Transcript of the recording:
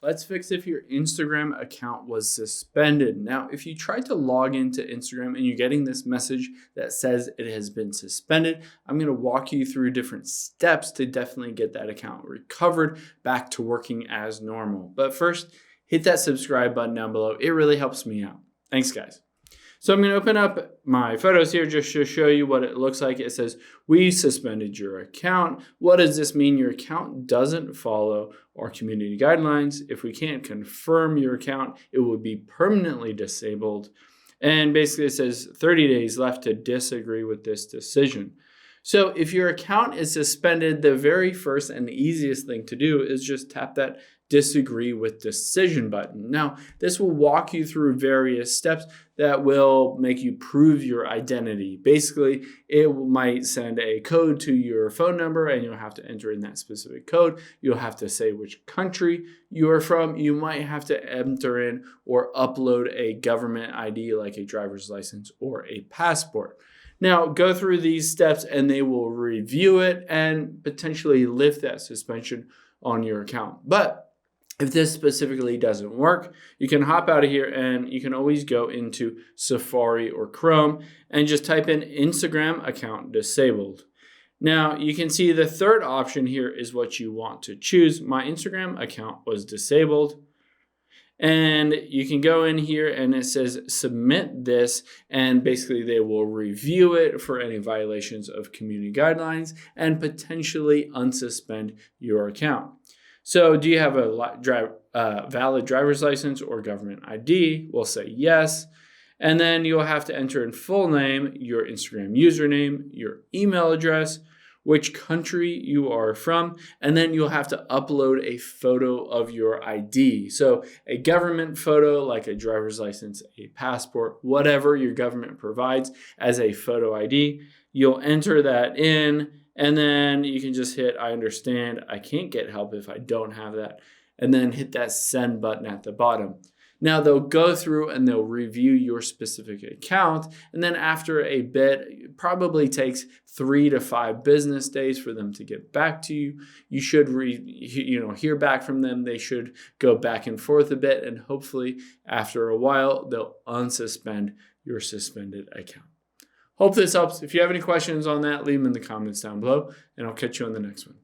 let's fix if your Instagram account was suspended. Now, if you tried to log into Instagram and you're getting this message that says it has been suspended, I'm going to walk you through different steps to definitely get that account recovered back to working as normal. But first, hit that subscribe button down below. It really helps me out. Thanks, guys. So I'm going to open up my photos here just to show you what it looks like. It says, we suspended your account. What does this mean? Your account doesn't follow our community guidelines. If we can't confirm your account, it will be permanently disabled. And basically it says 30 days left to disagree with this decision. So if your account is suspended, the very first and easiest thing to do is just tap that disagree with decision button. Now, this will walk you through various steps that will make you prove your identity. Basically, it might send a code to your phone number and you'll have to enter in that specific code. You'll have to say which country you are from. You might have to enter in or upload a government ID like a driver's license or a passport. Now, go through these steps and they will review it and potentially lift that suspension on your account. But if this specifically doesn't work, you can hop out of here and you can always go into Safari or Chrome and just type in Instagram account disabled. Now, you can see the third option here is what you want to choose. My Instagram account was disabled. And you can go in here and it says submit this, and basically they will review it for any violations of community guidelines and potentially unsuspend your account. So do you have a valid driver's license or government ID? We'll say yes. And then you'll have to enter in full name, your Instagram username, your email address, which country you are from, and then you'll have to upload a photo of your ID. So a government photo like a driver's license, a passport, whatever your government provides as a photo ID, you'll enter that in. And then you can just hit, I understand, I can't get help if I don't have that. And then hit that send button at the bottom. Now they'll go through and they'll review your specific account. And then after a bit, it probably takes 3 to 5 business days for them to get back to you. You should hear back from them. They should go back and forth a bit. And hopefully after a while, they'll unsuspend your suspended account. Hope this helps. If you have any questions on that, leave them in the comments down below, and I'll catch you on the next one.